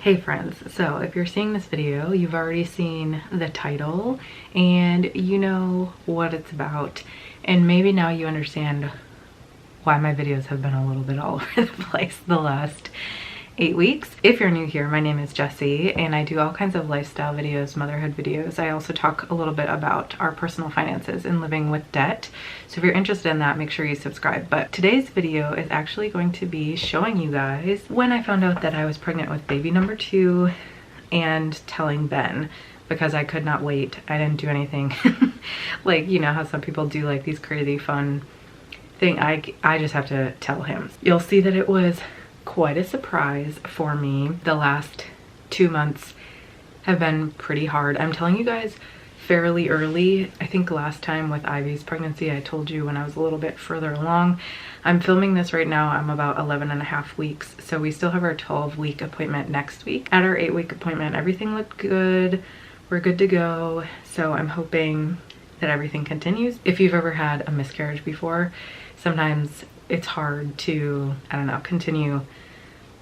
Hey friends, so if you're seeing this video, you've already seen the title and you know what it's about, and maybe now you understand why my videos have been a little bit all over the place the last 8 weeks. If you're new here, my name is Jessie and I do all kinds of lifestyle videos, motherhood videos. I also talk a little bit about our personal finances and living with debt. So if you're interested in that, make sure you subscribe. But today's video is actually going to be showing you guys when I found out that I was pregnant with baby number 2 and telling Ben, because I could not wait. I didn't do anything. Like, you know how some people do like these crazy fun thing. I just have to tell him. You'll see that it was quite a surprise for me. The last 2 months have been pretty hard. I'm telling you guys fairly early. I think last time with Ivy's pregnancy, I told you when I was a little bit further along. I'm filming this right now. I'm about 11 and a half weeks. So we still have our 12-week appointment next week. At our 8-week appointment, everything looked good. We're good to go. So I'm hoping that everything continues. If you've ever had a miscarriage before, sometimes it's hard to, I don't know, continue.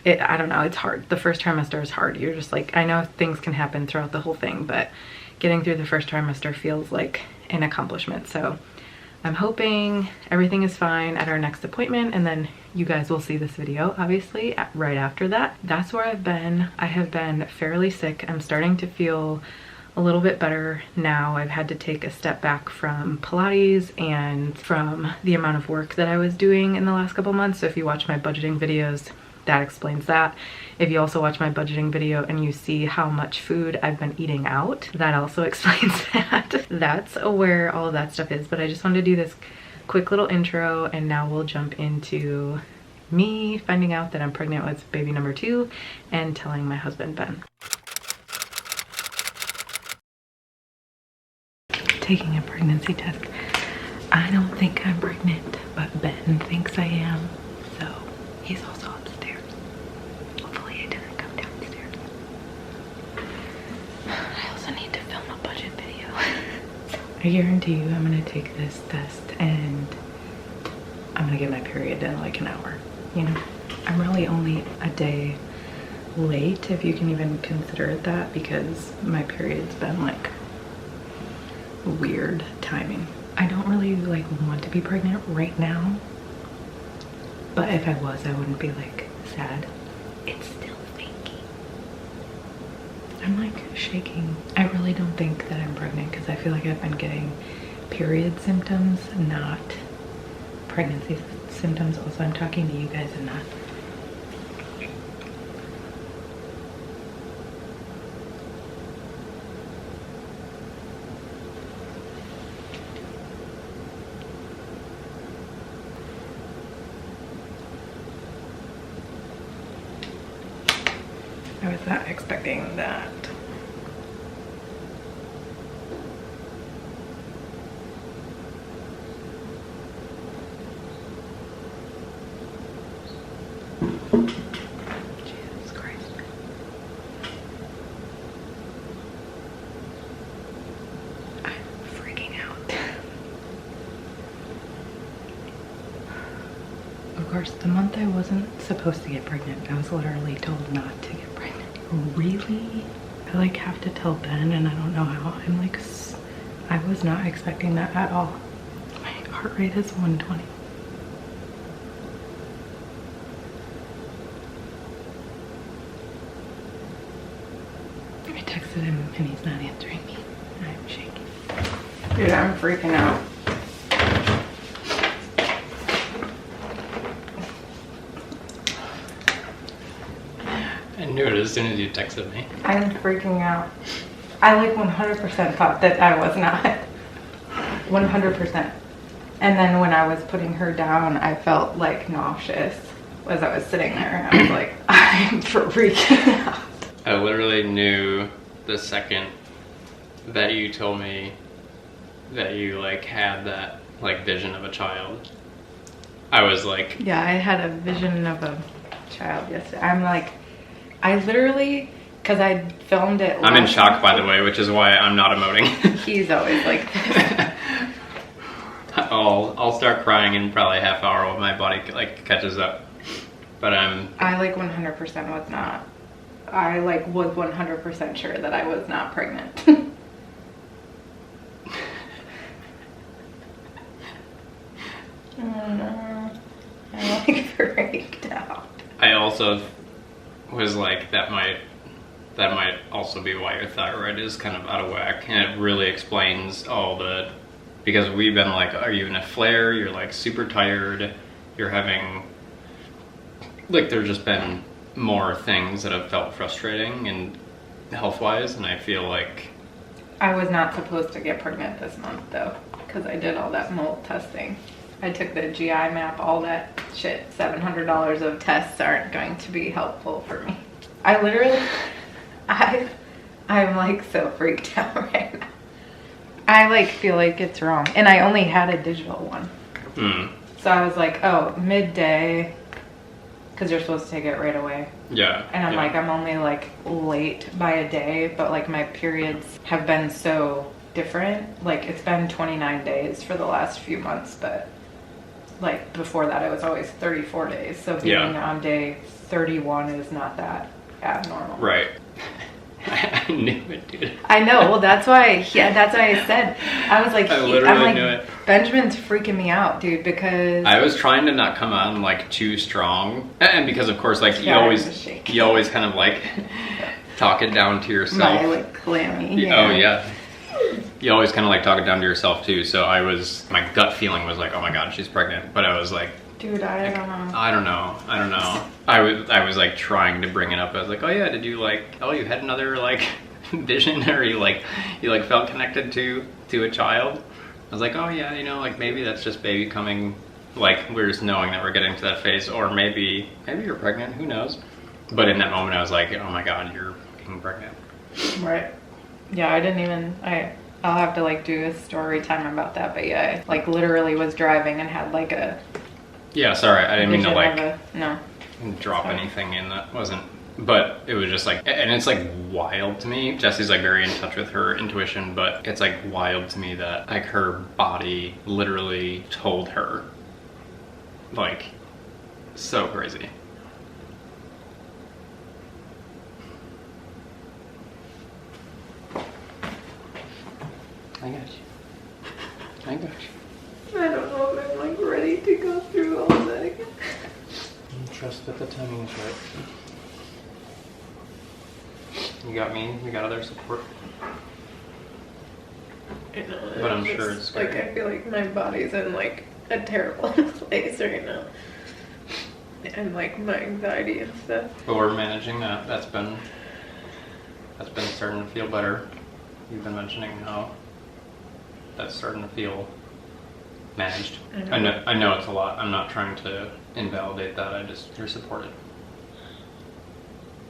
I don't know, it's hard. The first trimester is hard. You're just like, I know things can happen throughout the whole thing, but getting through the first trimester feels like an accomplishment. So I'm hoping everything is fine at our next appointment, and then you guys will see this video obviously right after that. That's where I've been. I have been fairly sick. I'm starting to feel a little bit better now. I've had to take a step back from Pilates and from the amount of work that I was doing in the last couple months. So if you watch my budgeting videos, that explains that. If you also watch my budgeting video and you see how much food I've been eating out, that also explains that. That's where all of that stuff is. But I just wanted to do this quick little intro, and now we'll jump into me finding out that I'm pregnant with baby number 2 and telling my husband Ben. Taking a pregnancy test. I don't think I'm pregnant, but Ben thinks I am, so he's also upstairs. Hopefully it doesn't come downstairs. I also need to film a budget video. I guarantee you I'm gonna take this test and I'm gonna get my period in like an hour. You know, I'm really only a day late, if you can even consider it that, because my period's been like weird timing. I don't really like want to be pregnant right now, but if I was, I wouldn't be like sad. It's still fakey. I'm like shaking. I really don't think that I'm pregnant because I feel like I've been getting period symptoms, not pregnancy symptoms. Also, I'm talking to you guys and not. I was not expecting that. Jesus Christ. I'm freaking out. Of course, the month I wasn't supposed to get pregnant, I was literally told not to get pregnant. Really? I like have to tell Ben, and I don't know how. I'm like, I was not expecting that at all. My heart rate is 120. I texted him and he's not answering me. I'm shaking. Dude, I'm freaking out. I knew it as soon as you texted me. I'm freaking out. I like 100% thought that I was not. 100%. And then when I was putting her down, I felt like nauseous as I was sitting there. I was like, I'm freaking out. I literally knew the second that you told me that you like had that like vision of a child. I was like, yeah, I had a vision of a child yesterday. I'm like, I literally, because I filmed it. I'm in shock, by the way, which is why I'm not emoting. He's always like this. I'll start crying in probably a half hour when my body like catches up. But I like 100% was not I like was 100% sure that I was not pregnant. I like freaked out. I also was like, that might also be why your thyroid is kind of out of whack, and it really explains all the, because we've been like, are you in a flare? You're like super tired. You're having, like, there's just been more things that have felt frustrating and health-wise, and I feel like I was not supposed to get pregnant this month though, because I did all that mold testing. I took the GI map, all that shit. $700 of tests aren't going to be helpful for me. I literally, I'm like so freaked out right now. I like feel like it's wrong, and I only had a digital one. So I was like, oh, midday, because you're supposed to take it right away. Yeah. And I'm yeah. like, I'm only like late by a day, but like my periods have been so different. Like it's been 29 days for the last few months, but like before that it was always 34 days. So being on day 31 is not that abnormal. Right. I knew it, dude. I know. Well, that's why I said, I was like, I literally knew it. Benjamin's freaking me out, dude, because I was trying to not come on like too strong, and because of course, like you always kind of like talk it down to yourself. My like clammy. Oh yeah. You always kind of like talk it down to yourself too. So my gut feeling was like, oh my god, she's pregnant. But I was like, dude, I don't know. I don't know. I was like trying to bring it up. I was like, oh yeah, did you like, oh, you had another like vision, or you felt connected to a child? I was like, oh yeah, like maybe that's just baby coming, like we're just knowing that we're getting to that phase, or maybe you're pregnant, who knows? But in that moment I was like, oh my god, you're fucking pregnant. Right. Yeah, I didn't even, I'll have to like do a story time about that, but yeah, I like literally was driving and had like a... Yeah, sorry, I didn't mean to like no. drop anything in that wasn't, but it was just like, and it's like wild to me. Jessie's like very in touch with her intuition, but it's like wild to me that like her body literally told her, like, so crazy. I got you. I got you. I don't know if I'm like ready to go through all that again. Trust that the timing is right. You got me, you got other support. I know, but I'm sure it's scary. like, I feel like my body's in like a terrible place right now. And like my anxiety and stuff. But we're managing that. That's been starting to feel better. You've been mentioning how that's starting to feel managed. I know it's a lot. I'm not trying to invalidate that. You're supported.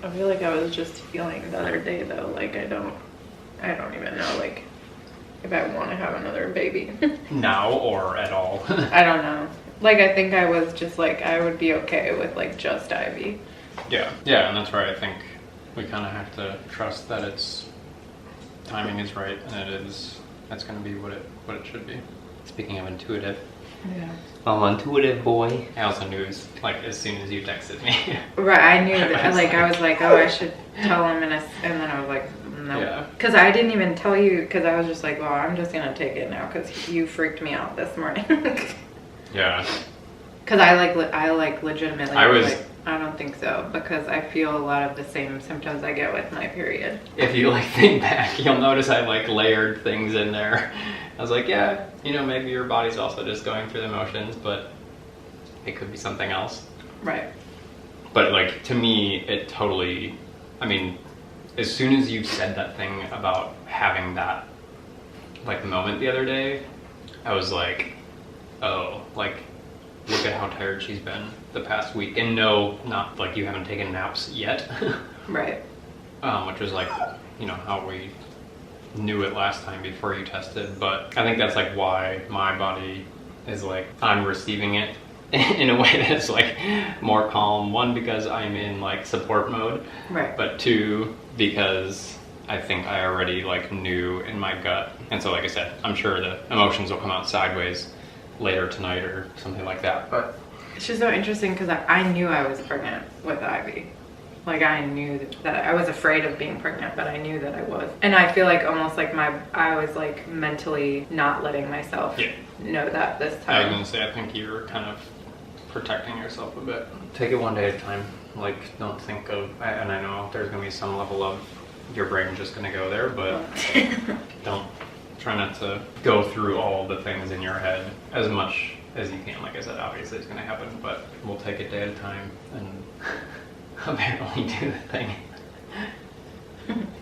I feel like I was just feeling the other day though, like I don't even know like if I want to have another baby. Now or at all? I don't know. Like I think I was just like I would be okay with like just Ivy. Yeah, and that's where I think we kind of have to trust that it's timing is right, and that's going to be what it should be. Speaking of intuitive. Yeah. I'm an intuitive boy. I also knew like as soon as you texted me. Right, I knew that. Like I was like, oh, I should tell him, and then I was like, no, Yeah. Because I didn't even tell you because I was just like, well, I'm just gonna take it now because you freaked me out this morning. Yeah. Because I legitimately I was like, I don't think so because I feel a lot of the same symptoms I get with my period. If you like think back, you'll notice I like layered things in there. I was like, yeah, maybe your body's also just going through the motions, but it could be something else. Right. But like to me, it totally, I mean, as soon as you said that thing about having that like moment the other day, I was like, oh, like look at how tired she's been the past week. And no, not like you haven't taken naps yet. Right. Which was like, how we knew it last time before you tested. But I think that's like why my body is like, I'm receiving it in a way that's like more calm. One, because I'm in like support mode. Right. But two, because I think I already like knew in my gut. And so like I said, I'm sure the emotions will come out sideways later tonight or something like that. But it's just so interesting because I knew I was pregnant with Ivy. Like I knew that I was afraid of being pregnant, but I knew that I was. And I feel like almost like I was like mentally not letting myself know that this time. I was gonna say, I think you're kind of protecting yourself a bit. Take it one day at a time. Like, don't think of, and I know there's gonna be some level of your brain just gonna go there, but try not to go through all the things in your head as much as you can. Like I said, obviously it's gonna happen, but we'll take it day at a time and apparently do the thing.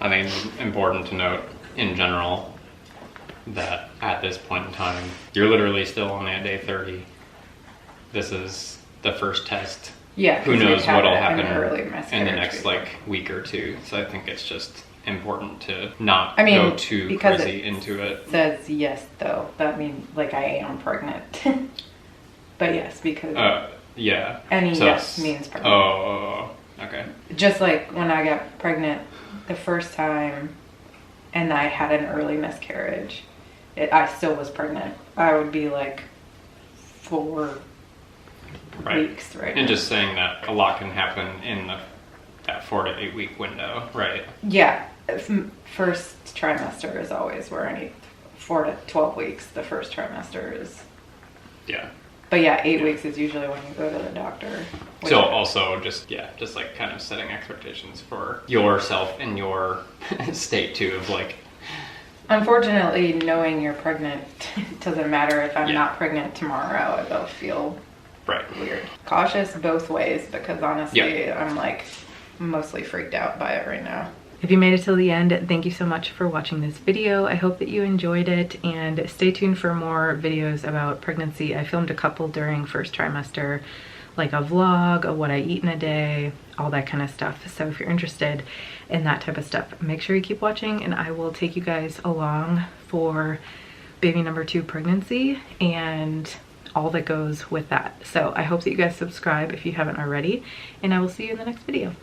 I think it's important to note in general that at this point in time, you're literally still only at day 30. This is the first test. Yeah. Who knows what'll happen in the next before. like week or two. So I think it's just important to not I mean, go too crazy into it. It says yes though. That means like I am pregnant. But yes, because yeah. any So yes means pregnant. Oh, okay. Just like when I got pregnant the first time and I had an early miscarriage, I still was pregnant. I would be like 4 weeks, right? And just saying that a lot can happen in that 4 to 8 week window, right? Yeah. First trimester is always where I need 4 to 12 weeks. The first trimester is. Yeah. But yeah, 8 weeks is usually when you go to the doctor. So also just like kind of setting expectations for yourself and your state too of like. Unfortunately, knowing you're pregnant doesn't matter if I'm not pregnant tomorrow. It'll feel weird. Cautious both ways because honestly, I'm like mostly freaked out by it right now. If you made it till the end, thank you so much for watching this video. I hope that you enjoyed it and stay tuned for more videos about pregnancy. I filmed a couple during first trimester, like a vlog of what I eat in a day, all that kind of stuff. So if you're interested in that type of stuff, make sure you keep watching and I will take you guys along for baby number 2 pregnancy and all that goes with that. So I hope that you guys subscribe if you haven't already, and I will see you in the next video.